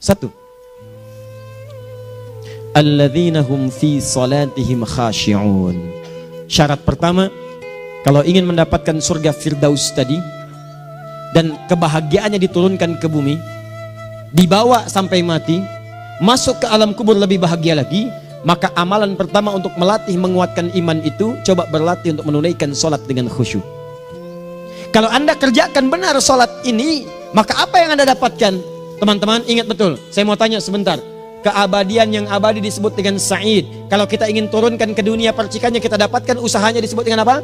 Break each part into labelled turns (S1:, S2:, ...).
S1: Satu, alladzina hum fi salatihim khashi'un. Syarat pertama, kalau ingin mendapatkan surga Firdaus tadi dan kebahagiaannya diturunkan ke bumi, dibawa sampai mati, masuk ke alam kubur lebih bahagia lagi, maka amalan pertama untuk melatih menguatkan iman itu, coba berlatih untuk menunaikan sholat dengan khusyuk. Kalau Anda kerjakan benar sholat ini, maka apa yang Anda dapatkan? Teman-teman ingat betul, saya mau tanya sebentar. Keabadian yang abadi disebut dengan sa'id. Kalau kita ingin turunkan ke dunia percikannya, kita dapatkan usahanya disebut dengan apa?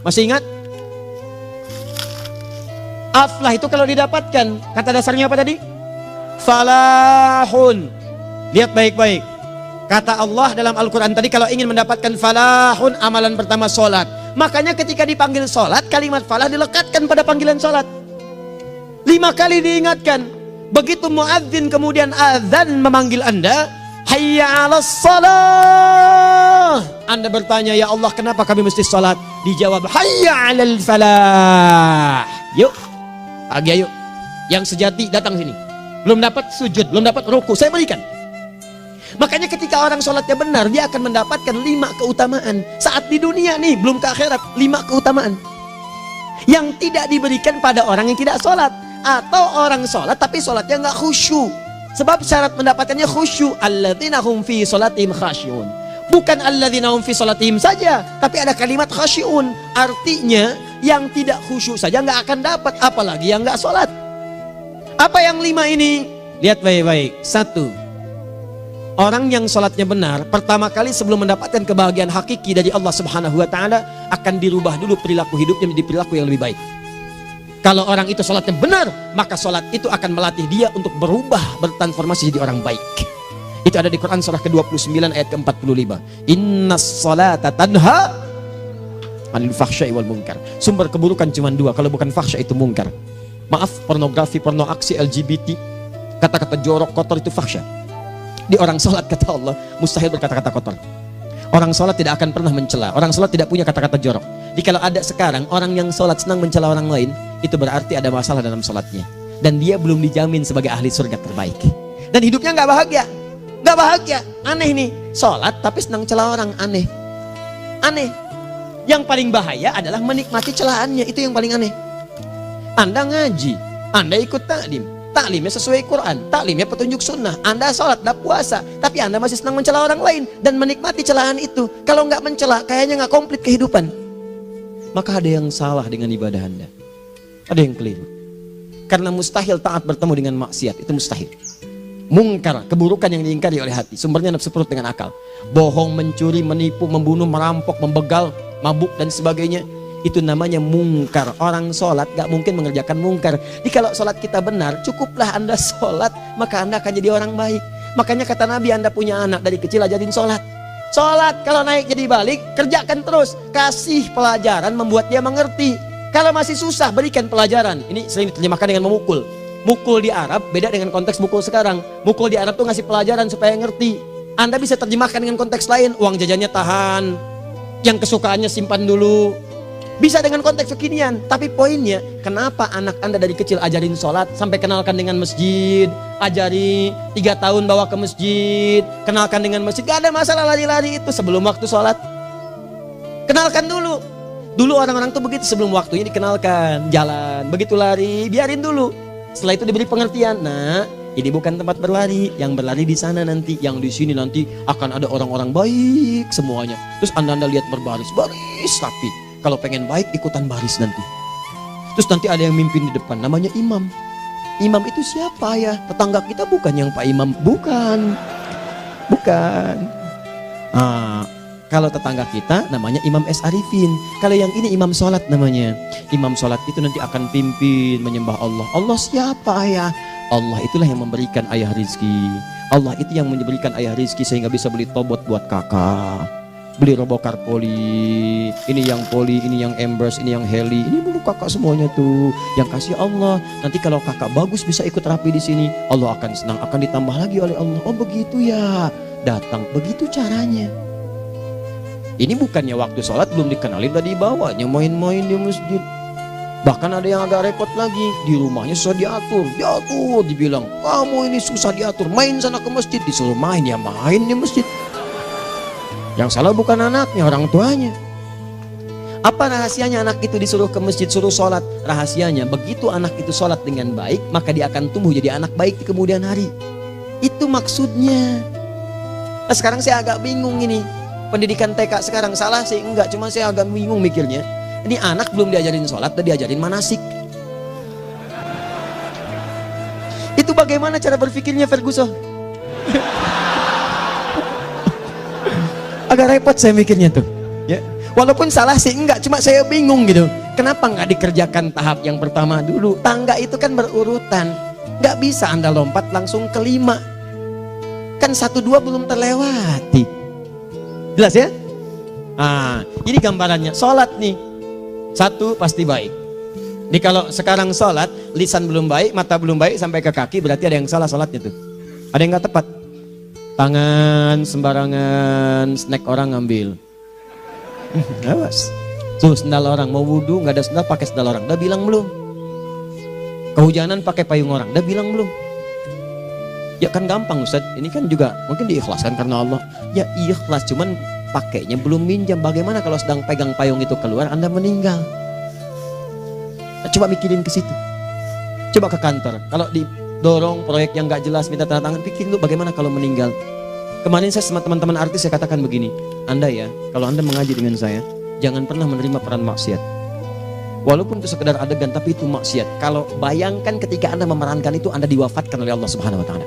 S1: Masih ingat? Aflah itu kalau didapatkan, kata dasarnya apa tadi? Falahun. Lihat baik-baik. Kata Allah dalam Al-Quran tadi, kalau ingin mendapatkan falahun, amalan pertama sholat. Makanya ketika dipanggil sholat, kalimat falah dilekatkan pada panggilan sholat. 5 kali diingatkan. Begitu muadzin kemudian azan memanggil Anda, hayya 'alas shalah. Anda bertanya, ya Allah kenapa kami mesti sholat? Dijawab, hayya 'alal falah. Yuk, pagi yuk. Yang sejati datang sini. Belum dapat sujud, belum dapat ruku, saya berikan. Makanya ketika orang sholatnya benar, dia akan mendapatkan 5 keutamaan. Saat di dunia nih, belum ke akhirat, 5 keutamaan yang tidak diberikan pada orang yang tidak sholat. Atau orang sholat tapi sholatnya nggak khusyuk. Sebab syarat mendapatkannya khusyuk. Alladzina hum fi sholatihim khasyi'un. Bukan alladzina hum fi sholatihim saja, tapi ada kalimat khasyi'un. Artinya yang tidak khusyuk saja nggak akan dapat, apalagi yang nggak sholat. Apa yang 5 ini? Lihat baik-baik. 1, orang yang sholatnya benar, pertama kali sebelum mendapatkan kebahagiaan hakiki dari Allah Subhanahu wa Ta'ala, akan dirubah dulu perilaku hidupnya menjadi perilaku yang lebih baik. Kalau orang itu sholatnya benar, maka sholat itu akan melatih dia untuk berubah, bertransformasi jadi orang baik. Itu ada di Quran surah ke-29 ayat ke-45. Innas sholata tanha 'anil fahsya'i wal munkar. Sumber keburukan cuma 2, kalau bukan fahsya itu munkar. Maaf, pornografi, porno aksi, LGBT, kata-kata jorok, kotor itu fahsya. Di orang sholat kata Allah, mustahil berkata-kata kotor. Orang sholat tidak akan pernah mencela. Orang sholat tidak punya kata-kata jorok. Jadi kalau ada sekarang orang yang sholat senang mencela orang lain, itu berarti ada masalah dalam sholatnya. Dan dia belum dijamin sebagai ahli surga terbaik. Dan hidupnya nggak bahagia. Nggak bahagia. Aneh nih. Sholat tapi senang celah orang. Aneh. Aneh. Yang paling bahaya adalah menikmati celahannya. Itu yang paling aneh. Anda ngaji. Anda ikut taklim. Taklimnya sesuai Quran. Taklimnya petunjuk sunnah. Anda sholat, Anda puasa. Tapi Anda masih senang mencela orang lain. Dan menikmati celahan itu. Kalau nggak mencela, kayaknya nggak komplit kehidupan. Maka ada yang salah dengan ibadah Anda. Ada yang keliru. Karena mustahil taat bertemu dengan maksiat. Itu mustahil. Mungkar, keburukan yang diingkari oleh hati. Sumbernya nafsu perut dengan akal. Bohong, mencuri, menipu, membunuh, merampok, membegal, mabuk dan sebagainya. Itu namanya mungkar. Orang sholat gak mungkin mengerjakan mungkar. Jadi kalau sholat kita benar, cukuplah Anda sholat, maka Anda akan jadi orang baik. Makanya kata Nabi, Anda punya anak dari kecil ajarin sholat. Sholat kalau naik jadi balik, kerjakan terus. Kasih pelajaran membuat dia mengerti. Kalau masih susah, berikan pelajaran. Ini sering diterjemahkan dengan memukul. Mukul di Arab beda dengan konteks mukul sekarang. Mukul di Arab tuh ngasih pelajaran supaya ngerti. Anda bisa terjemahkan dengan konteks lain. Uang jajannya tahan, yang kesukaannya simpan dulu. Bisa dengan konteks kekinian. Tapi poinnya, kenapa anak Anda dari kecil ajarin sholat, sampai kenalkan dengan masjid, ajari 3 tahun bawa ke masjid, kenalkan dengan masjid. Gak ada masalah lari-lari itu sebelum waktu sholat. Kenalkan dulu. Dulu orang-orang tuh begitu, sebelum waktunya dikenalkan, jalan, begitu lari, biarin dulu. Setelah itu diberi pengertian. Nah, ini bukan tempat berlari, yang berlari di sana nanti, yang di sini nanti akan ada orang-orang baik semuanya. Terus Anda lihat berbaris, baris rapi. Kalau pengen baik ikutan baris nanti. Terus nanti ada yang mimpin di depan, namanya imam. Imam itu siapa ya? Tetangga kita bukan yang Pak Imam, bukan. Bukan. Kalau tetangga kita namanya Imam S. Arifin. Kalau yang ini imam sholat namanya. Imam sholat itu nanti akan pimpin menyembah Allah. Allah siapa ya? Allah itulah yang memberikan ayah rizki. Allah itu yang memberikan ayah rizki sehingga bisa beli tobot buat kakak. Beli robokar poli. Ini yang poli, ini yang embers, ini yang heli. Ini dulu kakak semuanya tuh. Yang kasih Allah. Nanti kalau kakak bagus bisa ikut rapi di sini. Allah akan senang, akan ditambah lagi oleh Allah. Oh begitu ya. Datang, begitu caranya. Ini bukannya waktu sholat belum dikenalin tadi bawanya main-main di masjid. Bahkan ada yang agak repot lagi, di rumahnya susah diatur, dibilang, kamu ini susah diatur, main sana ke masjid, disuruh main, ya main di masjid. Yang salah bukan anaknya, orang tuanya. Apa rahasianya anak itu disuruh ke masjid, suruh sholat? Rahasianya, begitu anak itu sholat dengan baik, maka dia akan tumbuh jadi anak baik di kemudian hari. Itu maksudnya. Nah, sekarang saya agak bingung ini, pendidikan TK sekarang salah sih? Enggak, cuma saya agak bingung mikirnya. Ini anak belum diajarin sholat, udah diajarin manasik. Itu bagaimana cara berpikirnya Ferguson? Agak repot saya mikirnya tuh. Ya. Walaupun salah sih enggak, cuma saya bingung gitu. Kenapa nggak dikerjakan tahap yang pertama dulu? Tangga itu kan berurutan. Nggak bisa Anda lompat langsung ke 5. Kan 1, 2 belum terlewati. Jelas ya? Ah, ini gambarannya. Sholat nih. 1 pasti baik. Ini kalau sekarang sholat, lisan belum baik, mata belum baik, sampai ke kaki, berarti ada yang salah sholatnya tuh. Ada yang nggak tepat. Tangan sembarangan, snack orang ngambil. Awas. Tuh sendal orang, mau wudhu nggak ada sendal, pakai sendal orang. Udah bilang belum? Kehujanan pakai payung orang. Udah bilang belum? Ya kan gampang Ustaz. Ini kan juga mungkin diikhlaskan karena Allah. Ya ikhlas, cuman pakainya belum minjam. Bagaimana kalau sedang pegang payung itu keluar, Anda meninggal? Nah, coba mikirin ke situ. Coba ke kantor. Kalau didorong proyek yang nggak jelas, minta tanda tangan, pikirin dulu bagaimana kalau meninggal. Kemarin saya sama teman-teman artis saya katakan begini, Anda ya, kalau Anda mengaji dengan saya, jangan pernah menerima peran maksiat. Walaupun itu sekedar adegan, tapi itu maksiat. Kalau bayangkan ketika Anda memerankan itu, Anda diwafatkan oleh Allah Subhanahu Wa Taala.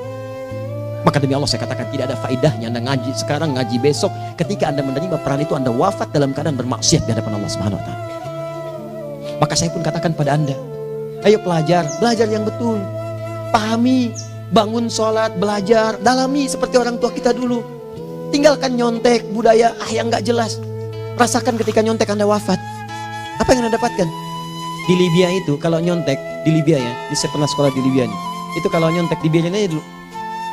S1: Maka demi Allah saya katakan tidak ada faedahnya Anda ngaji sekarang, ngaji besok. Ketika Anda menerima peran itu, Anda wafat dalam keadaan bermaksiat di hadapan Allah Subhanahu Wa Taala. Maka saya pun katakan pada Anda, ayo belajar yang betul, pahami. Bangun sholat, belajar, dalami seperti orang tua kita dulu. Tinggalkan nyontek, budaya yang gak jelas. Rasakan ketika nyontek Anda wafat. Apa yang Anda dapatkan? Di Libya itu, kalau nyontek, di Libya ya, saya pernah sekolah di Libya nih. Itu kalau nyontek, dibiarin aja dulu.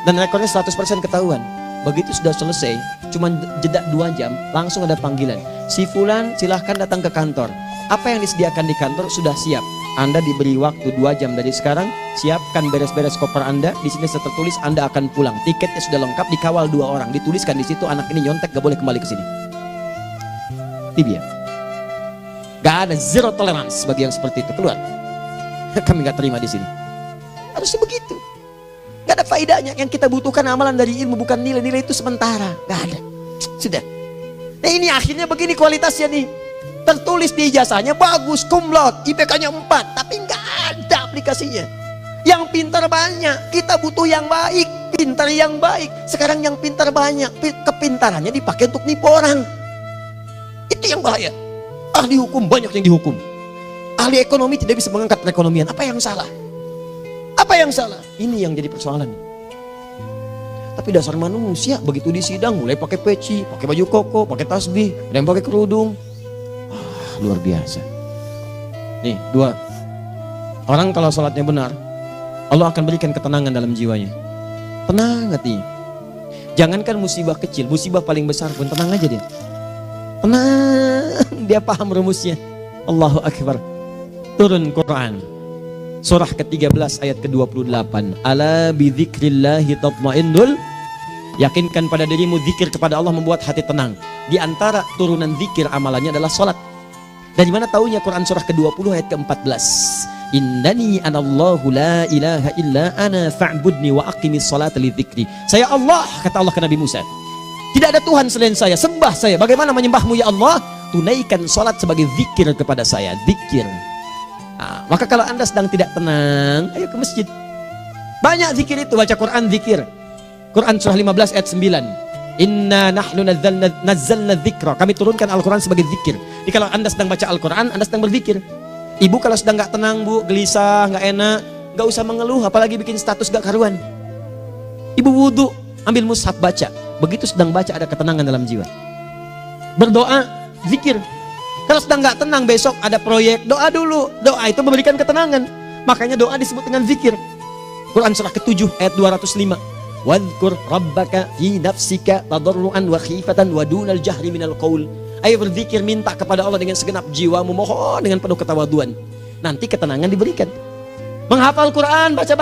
S1: Dan rekornya 100% ketahuan. Begitu sudah selesai, cuma jeda 2 jam, langsung ada panggilan. Si Fulan silahkan datang ke kantor. Apa yang disediakan di kantor sudah siap. Anda diberi waktu 2 jam dari sekarang, siapkan beres-beres koper Anda. Di sini tertulis Anda akan pulang. Tiketnya sudah lengkap, dikawal 2 orang. Dituliskan di situ anak ini nyontek, gak boleh kembali ke sini. Libya. Gak ada, zero tolerance bagi yang seperti itu. Keluar. Kami gak terima di sini. Harusnya begitu. Gak ada faedahnya. Yang kita butuhkan amalan dari ilmu, bukan nilai-nilai itu sementara. Gak ada. Sudah. Nah ini akhirnya begini kualitasnya nih. Tertulis di ijazahnya bagus, cum laude, IPK-nya 4, tapi nggak ada aplikasinya. Yang pintar banyak, kita butuh yang baik, pintar yang baik. Sekarang yang pintar banyak, kepintarannya dipakai untuk nipu orang. Itu yang bahaya. Ahli hukum banyak yang dihukum. Ahli ekonomi tidak bisa mengangkat perekonomian. Apa yang salah? Apa yang salah? Ini yang jadi persoalan. Tapi dasar manusia, begitu di sidang mulai pakai peci, pakai baju koko, pakai tasbih, ada yang pakai kerudung. Luar biasa. Nih 2. Orang kalau sholatnya benar, Allah akan berikan ketenangan dalam jiwanya. Tenang hatinya. Jangankan musibah kecil, musibah paling besar pun tenang aja dia. Tenang, dia paham rumusnya. Allahu Akbar. Turun Quran. Surah ke-13 ayat ke-28. Ala bidzikrillahi tatmainnul. Yakinkan pada dirimu, zikir kepada Allah membuat hati tenang. Di antara turunan zikir amalannya adalah sholat. Dari mana taunya? Quran surah ke-20 ayat ke-14. Innani anallahu la ilaha illa ana fa'budni wa aqimis salata li dzikri. Saya Allah, kata Allah ke Nabi Musa. Tidak ada Tuhan selain saya, sembah saya. Bagaimana menyembahmu ya Allah? Tunaikan salat sebagai zikir kepada saya, zikir. Nah, maka kalau Anda sedang tidak tenang, ayo ke masjid. Banyak zikir itu, baca Quran zikir. Quran surah 15 ayat 9. Inna nahnu nazzalna dzikra. Kami turunkan Al-Quran sebagai zikir. Jadi kalau Anda sedang baca Al-Quran, Anda sedang berzikir. Ibu kalau sedang gak tenang, Bu, gelisah, gak enak, gak usah mengeluh, apalagi bikin status gak karuan. Ibu wudhu, ambil mushaf baca. Begitu sedang baca ada ketenangan dalam jiwa. Berdoa, zikir. Kalau sedang gak tenang, besok ada proyek, doa dulu. Doa itu memberikan ketenangan. Makanya doa disebut dengan zikir. Quran surah ke-7 ayat 205. Wadhkur rabbaka fi nafsika tadarruan wa khifatan wa dunal jahri minal qaul. Ayo berzikir, minta kepada Allah dengan segenap jiwamu, mohon dengan penuh ketawaduan. nanti ketenangan diberikan. Menghafal Quran, baca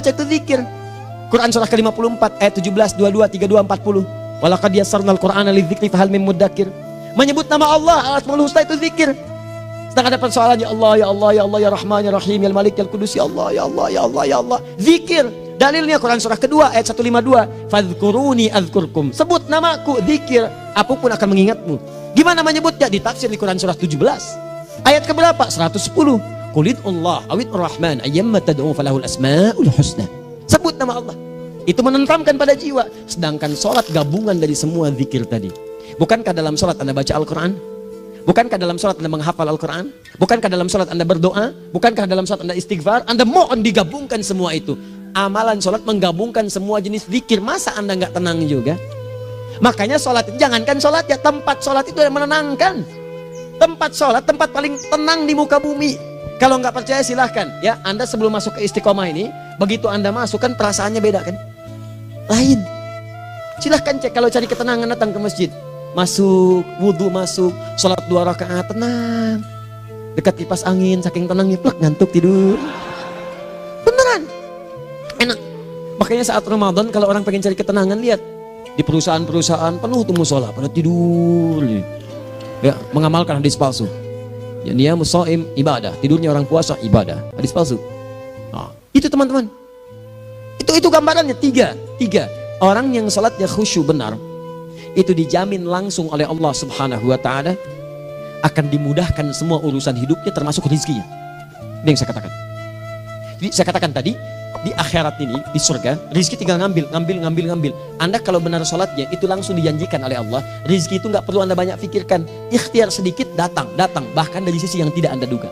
S1: itu zikir. Quran surah ke-54 ayat 17, 22, 32, 40. Walaqad yassarnal Qur'ana lidzikri fahal min muddakir. Menyebut nama Allah Al-Asmaul Husna itu zikir. Sedang ada persoalan, ya Allah, ya Allah, ya Allah, ya Rahman, ya Rahim, ya Malik, ya Qudus, ya Allah, ya Allah, ya Allah, ya Allah. Zikir. Dalilnya Quran surah kedua ayat 152. Fadhkuruni adzkurkum. Sebut namaku, zikir. Apapun akan mengingatmu. Gimana menyebutnya? Ditafsir di Quran surah 17. Ayat keberapa? 110. Qulid Allah awid Rahman ayyamma tad'u falahul asmaul husna. Sebut nama Allah. Itu menenteramkan pada jiwa. Sedangkan sholat gabungan dari semua zikir tadi. Bukankah dalam sholat Anda baca Al-Quran? Bukankah dalam sholat Anda menghafal Al-Quran? Bukankah dalam sholat Anda berdoa? Bukankah dalam sholat Anda istighfar? Anda mohon digabungkan semua itu. Amalan sholat menggabungkan semua jenis zikir. Masa Anda nggak tenang juga? Makanya sholat, jangankan sholat ya, tempat sholat itu yang menenangkan. Tempat sholat, tempat paling tenang di muka bumi. Kalau nggak percaya silahkan ya, Anda sebelum masuk ke Istiqomah ini, begitu Anda masuk kan perasaannya beda kan? Lain. Silahkan cek, kalau cari ketenangan datang ke masjid. Masuk, wudhu masuk, sholat 2 rakaat tenang. Dekat kipas angin, saking tenangnya, plek ngantuk tidur. Beneran, enak. Makanya saat Ramadan kalau orang pengen cari ketenangan, lihat di perusahaan-perusahaan penuh tuh musola, pada tidur. Ya, mengamalkan hadis palsu. Ya, dia musaim ibadah, tidurnya orang puasa ibadah, hadis palsu. Nah, itu teman-teman. Itu gambarannya tiga. Orang yang salatnya khusyuk benar, itu dijamin langsung oleh Allah Subhanahu wa taala akan dimudahkan semua urusan hidupnya termasuk rezekinya. Ini yang saya katakan. Jadi saya katakan tadi, di akhirat ini, di surga, rezeki tinggal ngambil. Anda kalau benar sholatnya, itu langsung dijanjikan oleh Allah. Rezeki itu nggak perlu Anda banyak pikirkan. Ikhtiar sedikit, datang. Bahkan dari sisi yang tidak Anda duga.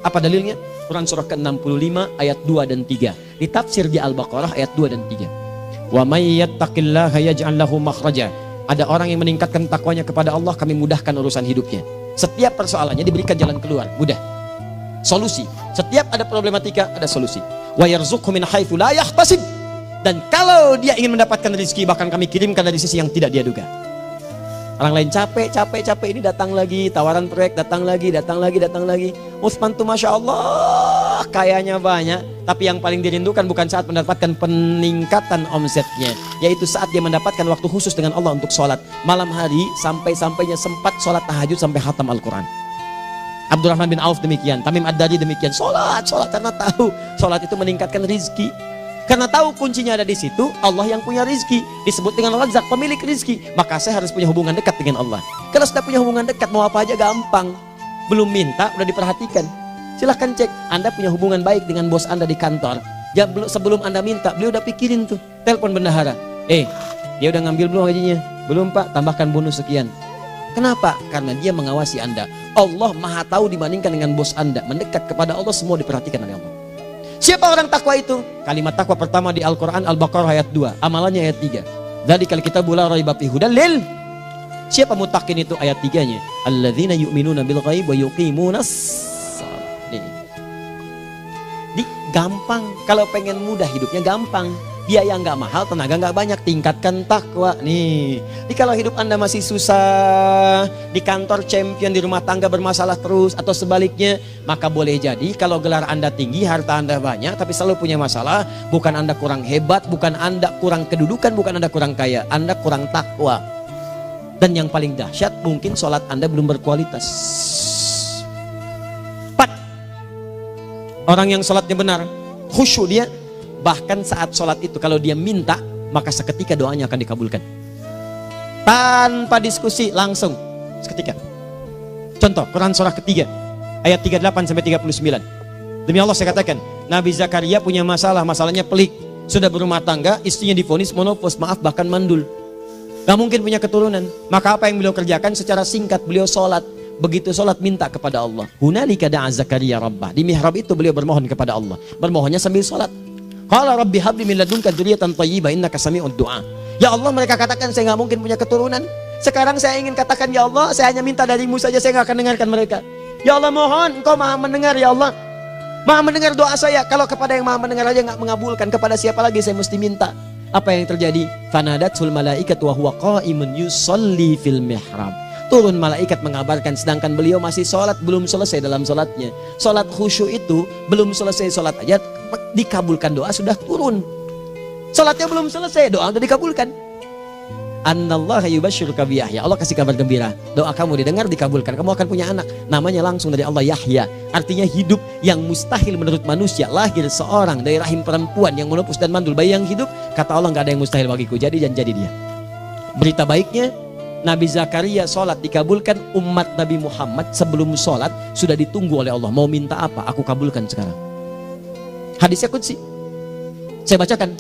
S1: Apa dalilnya? Quran surah ke-65 ayat 2 dan 3. Ditafsir di Al-Baqarah ayat 2 dan 3. Wa may yattaqillaha yaj'al lahu makhraja. Ada orang yang meningkatkan takwanya kepada Allah, kami mudahkan urusan hidupnya. Setiap persoalannya diberikan jalan keluar, mudah. Solusi. Setiap ada problematika, ada solusi. Wa yarzuqhu min haitsu la yahtasib. Dan kalau dia ingin mendapatkan rezeki, bahkan kami kirimkan dari sisi yang tidak dia duga. Orang lain capek ini datang lagi, tawaran proyek datang lagi. Utsman tuh Masya Allah kayanya banyak, tapi yang paling dirindukan bukan saat mendapatkan peningkatan omsetnya, yaitu saat dia mendapatkan waktu khusus dengan Allah untuk sholat malam hari, sampai-sampainya sempat sholat tahajud sampai khatam Al-Quran. Abdurrahman bin Auf demikian, Tamim Ad-Dari demikian, sholat karena tahu sholat itu meningkatkan rizki. Karena tahu kuncinya ada di situ, Allah yang punya rizki, disebut dengan Razak, pemilik rizki. Maka saya harus punya hubungan dekat dengan Allah. Kalau sudah punya hubungan dekat, mau apa aja gampang. Belum minta, udah diperhatikan. Silahkan cek, Anda punya hubungan baik dengan bos Anda di kantor. Ya, sebelum Anda minta, beliau udah pikirin tuh. Telepon bendahara, dia udah ngambil belum gajinya? Belum Pak, tambahkan bonus sekian. Kenapa? Karena dia mengawasi Anda. Allah maha tahu dibandingkan dengan bos Anda. Mendekat kepada Allah, semua diperhatikan oleh Allah. Siapa orang takwa itu? Kalimat takwa pertama di Al-Quran Al-Baqarah ayat 2, amalannya ayat 3. Dzalikal kitabu la raiba fihi hudal lil. Siapa mutakin itu? Ayat 3-nya. Alladzina yu'minuna bil ghaib wa yuqimunas shalah. Nih, gampang. Kalau pengen mudah hidupnya gampang. Biaya nggak mahal, tenaga nggak banyak, tingkatkan takwa. Nih, kalau hidup Anda masih susah, di kantor champion, di rumah tangga bermasalah terus, atau sebaliknya, maka boleh jadi kalau gelar Anda tinggi, harta Anda banyak, tapi selalu punya masalah. Bukan Anda kurang hebat, bukan Anda kurang kedudukan, bukan Anda kurang kaya, Anda kurang takwa. Dan yang paling dahsyat, mungkin sholat Anda belum berkualitas. 4. Orang yang sholatnya benar, khusyuk dia. Bahkan saat sholat itu kalau dia minta, maka seketika doanya akan dikabulkan. Tanpa diskusi, langsung seketika. Contoh, Quran surah ketiga ayat 38 sampai 39. Demi Allah saya katakan, Nabi Zakaria punya masalahnya pelik. Sudah berumah tangga, istrinya divonis monopos, maaf bahkan mandul. Gak mungkin punya keturunan. Maka apa yang beliau kerjakan? Secara singkat beliau sholat. Begitu sholat minta kepada Allah. Hunalika da'a Zakaria rabbah. Di mihrab itu beliau bermohon kepada Allah. Bermohonnya sambil sholat. Qala rabbi habli min ladunka dzurriyyatan thayyibah innaka sami'ud du'a. Ya Allah, mereka katakan saya nggak mungkin punya keturunan. Sekarang saya ingin katakan, ya Allah, saya hanya minta darimu saja, saya nggak akan dengarkan mereka. Ya Allah, mohon Engkau maha mendengar, ya Allah. Maha mendengar doa saya. Kalau kepada yang maha mendengar aja nggak mengabulkan, kepada siapa lagi saya mesti minta? Apa yang terjadi? Fanadatul malaikatu wa huwa qa'imun yusalli fil mihrab. turun malaikat mengabarkan, sedangkan beliau masih sholat, belum selesai dalam sholatnya. Sholat khusyuk itu belum selesai sholat aja dikabulkan, doa sudah turun. Sholatnya belum selesai, doa sudah dikabulkan. Annallaha yubashshiruka bi Yahya. Allah kasih kabar gembira, doa kamu didengar, dikabulkan, kamu akan punya anak, namanya langsung dari Allah Yahya, artinya hidup yang mustahil menurut manusia. Lahir seorang dari rahim perempuan yang menepus dan mandul, bayi yang hidup, kata Allah nggak ada yang mustahil bagiku, jadi dan jadi dia. Berita baiknya, Nabi Zakaria sholat dikabulkan. Umat Nabi Muhammad sebelum sholat sudah ditunggu oleh Allah, mau minta apa aku kabulkan sekarang. Hadisnya qudsi, saya bacakan.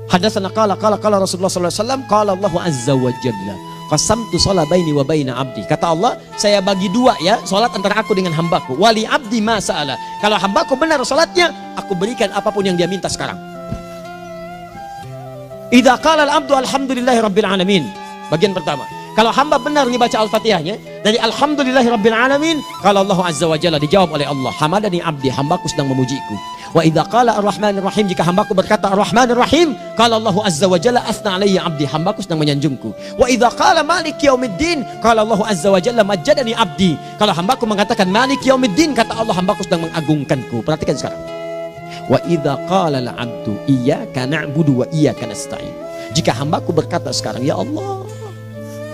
S1: Hadatsana qala Rasulullah sallallahu alaihi wasallam, qala Allah azza wa jalla, qasamtu shalah baini wa baina abdi. Kata Allah, saya bagi dua ya salat antara aku dengan hambaku. Wali abdi ma sa'ala. Kalau hambaku benar salatnya, aku berikan apapun yang dia minta sekarang. Idza qala al-abdu alhamdulillahi rabbil alamin. Bagian pertama, kalau hamba benar membaca Al-Fatihahnya dari alhamdulillahi rabbil alamin, kalau Allah azza wa jalla dijawab oleh Allah, hamadani abdi, hambaku sedang memujiku. Wa idza qala ar-rahmanir rahim, jika hambaku berkata ar-rahmanir rahim, qala Allah azza wa jalla asna alayya abdi, hambaku sedang menyanjungku. Wa idza qala maliki yaumiddin, qala Allah azza wa jalla majjadani abdi, kalau hambaku mengatakan maliki yaumiddin, kata Allah hambaku sedang mengagungkanku. Perhatikan sekarang. Wa idza qala al-'abdu iyyaka na'budu wa iyyaka nasta'in, jika hambaku berkata sekarang, ya Allah,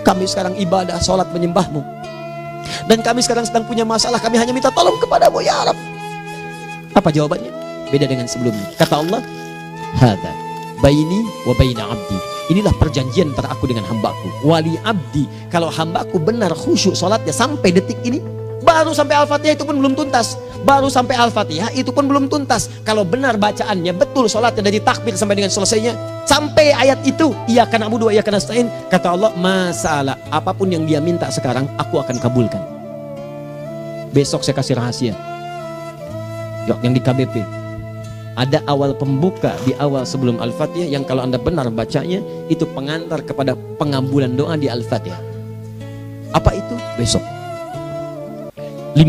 S1: kami sekarang ibadah, salat menyembahmu, dan kami sekarang sedang punya masalah, kami hanya minta tolong kepadamu ya Rabb. Apa jawabannya? Beda dengan sebelumnya. Kata Allah, hadza baini wa baina abdi, inilah perjanjian antara aku dengan hambaku. Wali abdi, kalau hambaku benar khusyuk salatnya sampai detik ini, baru sampai Al-Fatihah itu pun belum tuntas, baru sampai Al-Fatihah itu pun belum tuntas. Kalau benar bacaannya betul, salatnya dari takbir sampai dengan selesainya, sampai ayat itu iyyaka na'budu wa iyyaka nasta'in, kata Allah, masalah apapun yang dia minta sekarang aku akan kabulkan. Besok saya kasih rahasia yang di KBP. Ada awal pembuka di awal sebelum Al-Fatihah yang kalau Anda benar bacanya, itu pengantar kepada pengabulan doa di Al-Fatihah. Apa itu? Besok. 5.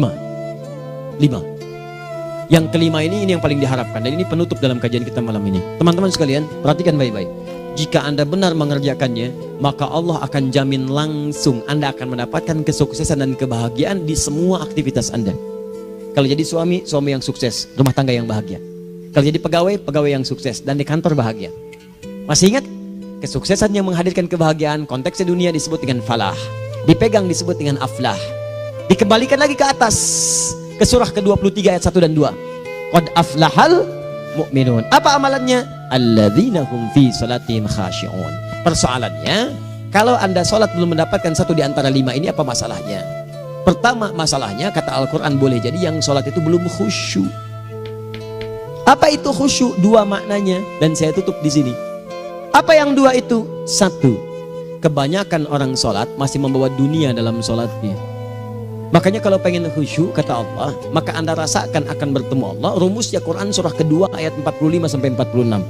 S1: Yang kelima ini yang paling diharapkan, dan ini penutup dalam kajian kita malam ini. Teman-teman sekalian, perhatikan baik-baik. Jika Anda benar mengerjakannya, maka Allah akan jamin langsung Anda akan mendapatkan kesuksesan dan kebahagiaan di semua aktivitas Anda. Kalau jadi suami, suami yang sukses, rumah tangga yang bahagia. Kalau jadi pegawai, pegawai yang sukses, dan di kantor bahagia. Masih ingat? Kesuksesan yang menghadirkan kebahagiaan, konteksnya dunia disebut dengan falah, dipegang disebut dengan aflah. Dikembalikan lagi ke atas, ke surah ke-23 ayat 1 dan 2. Qad aflahal mu'minun. Apa amalannya? Alladzina hum fi salatihim khashi'un. Persoalannya, kalau Anda salat belum mendapatkan satu di antara 5 ini, apa masalahnya? Pertama masalahnya, kata Al-Quran, boleh jadi yang salat itu belum khusyuk. Apa itu khusyuk? 2 maknanya, dan saya tutup di sini. Apa yang 2 itu? 1, kebanyakan orang salat masih membawa dunia dalam salatnya. Makanya kalau pengen khusyuk, kata Allah, maka Anda rasakan akan bertemu Allah. Rumusnya Quran surah kedua ayat 45 sampai 46.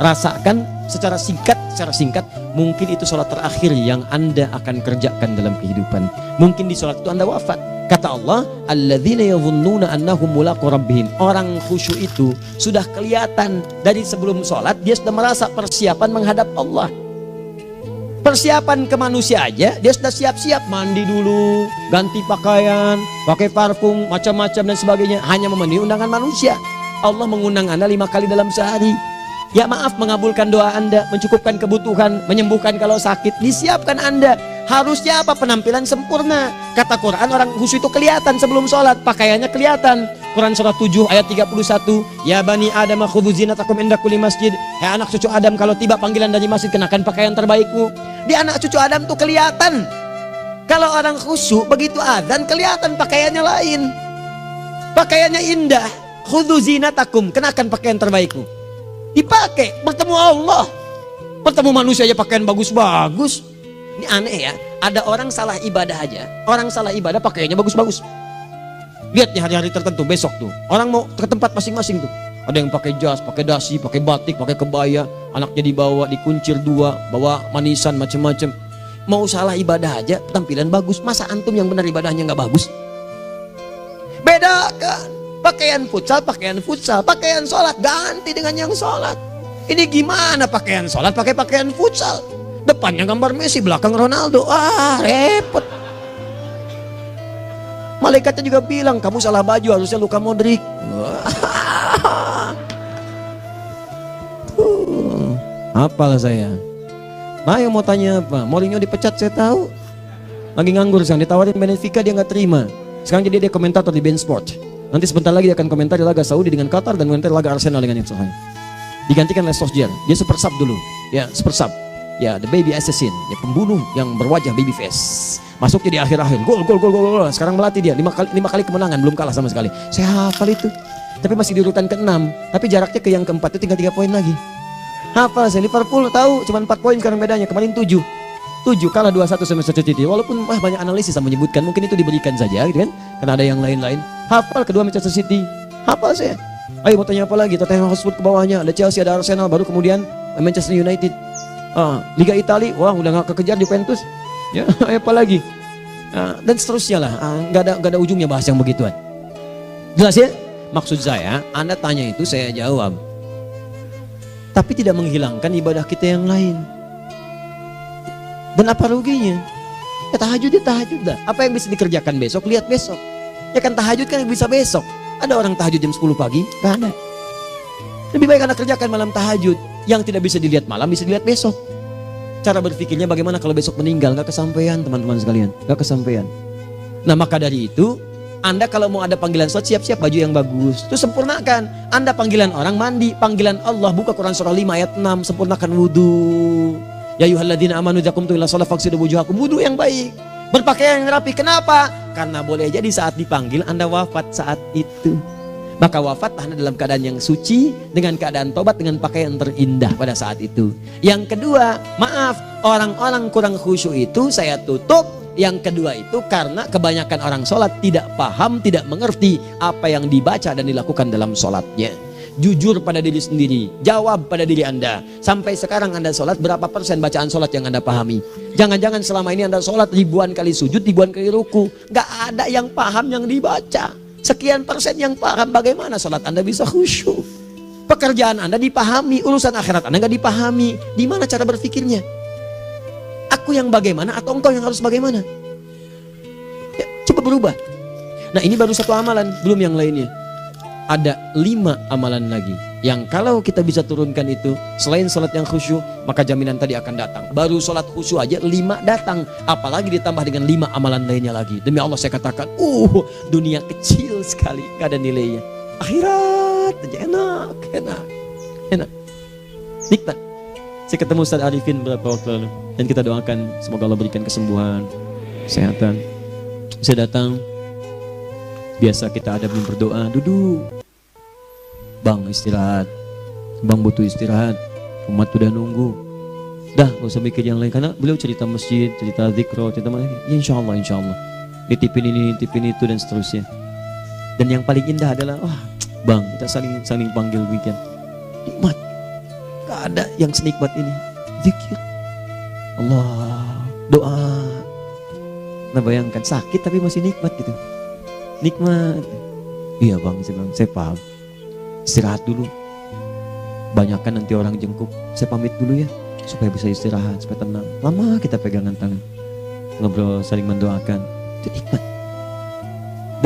S1: Rasakan secara singkat, mungkin itu sholat terakhir yang Anda akan kerjakan dalam kehidupan. Mungkin di sholat itu Anda wafat. Kata Allah, alladzina yadhunnuna annahum mulaqu rabbihim. Orang khusyuk itu sudah kelihatan dari sebelum sholat, dia sudah merasa persiapan menghadap Allah. Persiapan ke manusia aja, dia sudah siap-siap, mandi dulu, ganti pakaian, pakai parfum, macam-macam dan sebagainya, hanya memenuhi undangan manusia. Allah mengundang Anda 5 kali dalam sehari. Ya maaf, mengabulkan doa Anda, mencukupkan kebutuhan, menyembuhkan kalau sakit, disiapkan Anda. Harusnya apa? Penampilan sempurna. Kata Quran, orang khusyuk itu kelihatan sebelum sholat, pakaiannya kelihatan. Quran surah 7 ayat 31, ya bani Adam khudzu zinatakum inda kulli masjid. Hai anak cucu Adam, kalau tiba panggilan dari masjid, kenakan pakaian terbaikmu. Di anak cucu Adam tuh kelihatan. Kalau orang khusyuk, begitu adzan kelihatan pakaiannya lain. Pakaiannya indah. Khudzu zinatakum, kenakan pakaian terbaikmu. Dipakai, bertemu Allah. Bertemu manusia aja pakaian bagus-bagus. Ini aneh ya, ada orang salah ibadah aja. Orang salah ibadah pakaiannya bagus-bagus. Lihat nih hari-hari tertentu, besok tuh orang mau ke tempat masing-masing tuh. Ada yang pakai jas, pakai dasi, pakai batik, pakai kebaya. Anaknya dibawa, dikuncir 2, bawa manisan macam-macam. Mau salah ibadah aja, tampilan bagus. Masa antum yang benar ibadahnya nggak bagus? Bedakan. Pakaian futsal, pakaian sholat ganti dengan yang sholat. Ini gimana pakaian sholat pakai pakaian futsal? Depannya gambar Messi, belakang Ronaldo. Repot. Malaikatnya juga bilang, kamu salah baju, harusnya Luka Modric. Apalah saya. Nah, yang mau tanya apa? Mourinho dipecat saya tahu. Lagi nganggur sekarang, ditawarin Benfica dia nggak terima. Sekarang jadi dia komentator di beIN Sport. Nanti sebentar lagi dia akan komentar di laga Saudi dengan Qatar dan komentar laga Arsenal dengan Ipswich. Digantikan oleh Solskjaer. Dia super sub dulu. Ya, super sub. Ya, the baby assassin, ya pembunuh yang berwajah baby face. Masuk jadi akhir-akhir. Gol. Sekarang melatih dia 5 kali kemenangan, belum kalah sama sekali. Saya hafal itu. Tapi masih di urutan ke-6. Tapi jaraknya ke yang ke-4 itu tinggal 3 poin lagi. Hafal saya. Liverpool tahu cuma 4 poin sekarang bedanya. Kemarin 7 kalah 2-1 sama Manchester City. Walaupun banyak analisis yang menyebutkan mungkin itu diberikan saja gitu kan. Karena ada yang lain-lain. Hafal kedua Manchester City. Hafal saya. Ayo mau tanya apa lagi? Tottenham Hotspur ke bawahnya. Ada Chelsea, ada Arsenal, baru kemudian Manchester United. Liga Italia, wah udah gak kekejar Juventus. Ya, apa lagi? Dan seterusnya lah. Gak ada ujungnya bahas yang begituan. Jelas ya? Maksud saya, Anda tanya itu saya jawab. Tapi tidak menghilangkan ibadah kita yang lain. Dan apa ruginya? Ya tahajud dah. Apa yang bisa dikerjakan besok, lihat besok. Ya kan tahajud kan bisa besok. Ada orang tahajud jam 10 pagi? Gak ada. Lebih baik Anda kerjakan malam tahajud. Yang tidak bisa dilihat malam, bisa dilihat besok. Cara berpikirnya bagaimana kalau besok meninggal? Gak kesampaian teman-teman sekalian. Gak kesampaian. Nah maka dari itu, Anda kalau mau ada panggilan sholat, siap-siap baju yang bagus. Terus sempurnakan. Anda panggilan orang mandi, panggilan Allah. Buka Quran surah 5 ayat 6. Sempurnakan wudhu. Ya ayyuhalladzina amanu idza qumtum ila sholati faghsilu wujuhakum. Wudhu yang baik. Berpakaian yang rapi. Kenapa? Karena boleh jadi saat dipanggil Anda wafat saat itu. Maka wafat Anda dalam keadaan yang suci, dengan keadaan tobat, dengan pakaian terindah pada saat itu. Yang kedua, maaf, orang-orang kurang khusyuk itu saya tutup. Yang kedua itu karena kebanyakan orang sholat tidak paham, tidak mengerti apa yang dibaca dan dilakukan dalam sholatnya. Jujur pada diri sendiri, jawab pada diri Anda. Sampai sekarang Anda sholat, berapa persen bacaan sholat yang Anda pahami? Jangan-jangan selama ini Anda sholat ribuan kali sujud, ribuan kali ruku. Gak ada yang paham yang dibaca. Sekian persen yang paham, bagaimana sholat Anda bisa khusyuk? Pekerjaan Anda dipahami, urusan akhirat Anda gak dipahami. Di mana cara berpikirnya? Aku yang bagaimana atau engkau yang harus bagaimana? Ya, coba berubah. Nah ini baru satu amalan, belum yang lainnya. Ada 5 amalan lagi yang kalau kita bisa turunkan itu, selain sholat yang khusyuk, maka jaminan tadi akan datang. Baru sholat khusyuk aja 5 datang, apalagi ditambah dengan 5 amalan lainnya lagi. Demi Allah saya katakan, dunia kecil sekali, gak ada nilainya. Akhirat aja enak, nikmat. Saya ketemu Ustaz Arifin beberapa waktu lalu, dan kita doakan semoga Allah berikan kesembuhan, kesehatan. Saya datang, biasa kita ada belum berdoa, duduk. Bang istirahat, bang butuh istirahat, umat udah nunggu. Dah gak usah mikir yang lain, karena beliau cerita masjid, cerita zikro, cerita mana. Ya insya Allah, nitipin ini, nitipin itu dan seterusnya. Dan yang paling indah adalah, bang kita saling panggil weekend. Nikmat, gak ada yang senikmat ini. Zikir, Allah, doa. Nah bayangkan sakit tapi masih nikmat gitu. Nikmat. Iya bang, saya paham. Istirahat dulu. Banyakkan nanti orang jengkuk. Saya pamit dulu ya, supaya bisa istirahat, supaya tenang. Lama kita pegangan tangan, ngobrol, saling mendoakan. Itu nikmat.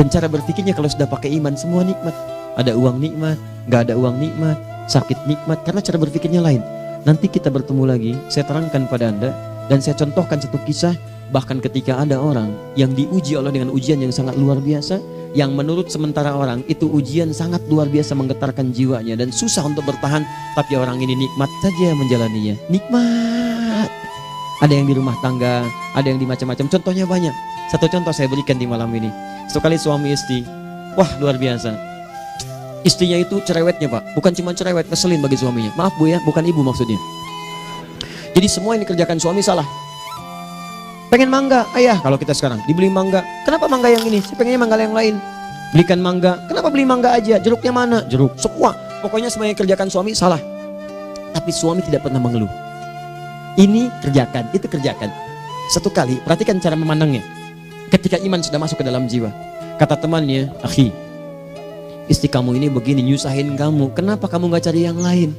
S1: Dan cara berpikirnya kalau sudah pakai iman, semua nikmat. Ada uang nikmat, gak ada uang nikmat, sakit nikmat. Karena cara berpikirnya lain. Nanti kita bertemu lagi, saya terangkan pada Anda. Dan saya contohkan satu kisah. Bahkan ketika ada orang yang diuji Allah dengan ujian yang sangat luar biasa, yang menurut sementara orang itu ujian sangat luar biasa menggetarkan jiwanya dan susah untuk bertahan, tapi orang ini nikmat saja menjalaninya. Nikmat. Ada yang di rumah tangga, ada yang di macam-macam. Contohnya banyak. Satu contoh saya berikan di malam ini. Sekali suami istri, wah luar biasa. Istrinya itu cerewetnya Pak, bukan cuma cerewet, ngeselin bagi suaminya. Maaf Bu ya, bukan ibu maksudnya. Jadi semua yang dikerjakan suami salah. Pengen mangga, ayah kalau kita sekarang dibeli mangga. Kenapa mangga yang ini? Saya pengennya mangga yang lain. Belikan mangga. Kenapa beli mangga aja? Jeruknya mana? Jeruk. Semua. Pokoknya semua yang kerjakan suami salah. Tapi suami tidak pernah mengeluh. Ini kerjakan, itu kerjakan. Satu kali, perhatikan cara memandangnya. Ketika iman sudah masuk ke dalam jiwa. Kata temannya, akhi, istri kamu ini begini, nyusahin kamu. Kenapa kamu gak cari yang lain?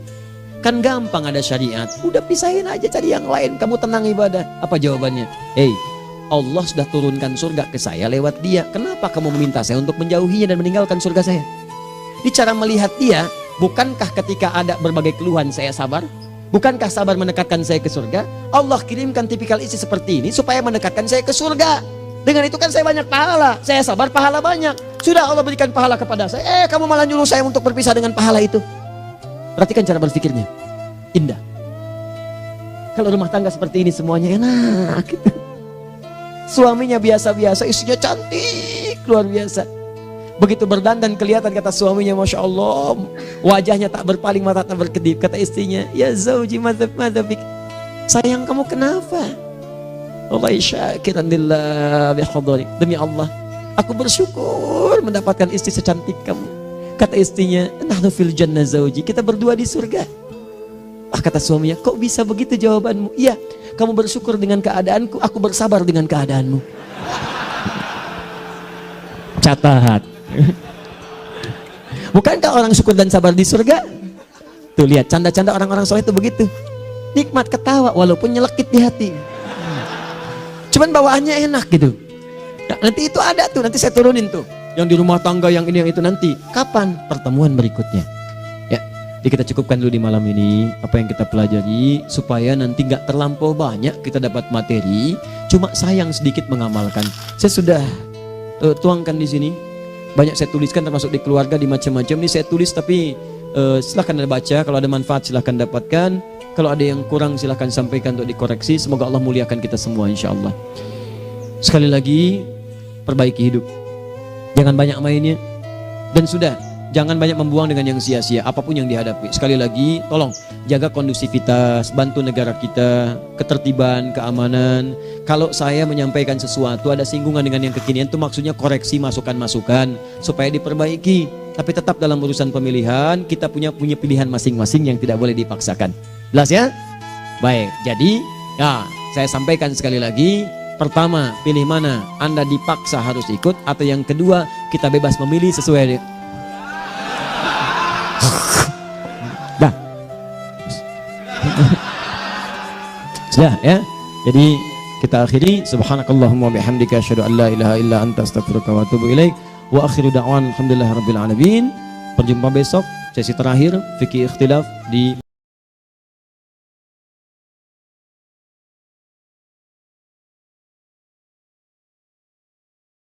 S1: Kan gampang ada syariat. Udah pisahin aja, cari yang lain. Kamu tenang ibadah. Apa jawabannya? Hey, Allah sudah turunkan surga ke saya lewat dia. Kenapa kamu meminta saya untuk menjauhinya dan meninggalkan surga saya? Ini cara melihat dia. Bukankah ketika ada berbagai keluhan saya sabar? Bukankah sabar mendekatkan saya ke surga? Allah kirimkan tipikal istri seperti ini supaya mendekatkan saya ke surga. Dengan itu kan saya banyak pahala. Saya sabar, pahala banyak. Sudah Allah berikan pahala kepada saya. Kamu malah nyuruh saya untuk berpisah dengan pahala itu. Perhatikan cara berpikirnya. Indah. Kalau rumah tangga seperti ini semuanya enak gitu. Suaminya biasa-biasa, istrinya cantik, luar biasa. Begitu berdandan kelihatan kata suaminya, Masya Allah, wajahnya tak berpaling, mata tak berkedip. Kata istrinya, ya zauji madhabik, sayang kamu kenapa? Wallahi syakiran lillah bihadari, demi Allah aku bersyukur mendapatkan istri secantik kamu. Kata istrinya, nahnu fil jannah zauji, kita berdua di surga. Kata suaminya, kok bisa begitu jawabanmu? Iya, kamu bersyukur dengan keadaanku, aku bersabar dengan keadaanmu. Catat. Bukankah orang syukur dan sabar di surga? Tuh lihat, canda-canda orang-orang soleh itu begitu. Nikmat ketawa walaupun nyelekit di hati. Cuman bawaannya enak gitu. Nah, nanti itu ada tuh, nanti saya turunin tuh. Yang di rumah tangga, yang ini, yang itu nanti. Kapan? Pertemuan berikutnya. Ya, jadi kita cukupkan dulu di malam ini apa yang kita pelajari supaya nanti nggak terlampau banyak kita dapat materi. Cuma sayang sedikit mengamalkan. Saya sudah tuangkan di sini. Banyak saya tuliskan termasuk di keluarga, di macam-macam. Ini saya tulis tapi silahkan Anda baca. Kalau ada manfaat silahkan dapatkan. Kalau ada yang kurang silahkan sampaikan untuk dikoreksi. Semoga Allah muliakan kita semua insya Allah. Sekali lagi, perbaiki hidup. Jangan banyak mainnya. Dan sudah, jangan banyak membuang dengan yang sia-sia apapun yang dihadapi. Sekali lagi, tolong jaga kondusivitas, bantu negara kita, ketertiban, keamanan. Kalau saya menyampaikan sesuatu ada singgungan dengan yang kekinian, itu maksudnya koreksi masukan-masukan supaya diperbaiki. Tapi tetap dalam urusan pemilihan kita punya pilihan masing-masing yang tidak boleh dipaksakan. Jelas ya? Baik, jadi ya saya sampaikan sekali lagi. Pertama, pilih mana? Anda dipaksa harus ikut, atau yang kedua kita bebas memilih sesuai. Dah. Sudah ya. Jadi kita akhiri, subhanakallahumma bihamdika asyhadu an la ilaha illa anta astaghfiruka wa atubu ilaik. Wa akhiru da'wan alhamdulillahirabbil alamin. Berjumpa besok sesi terakhir fikih ikhtilaf di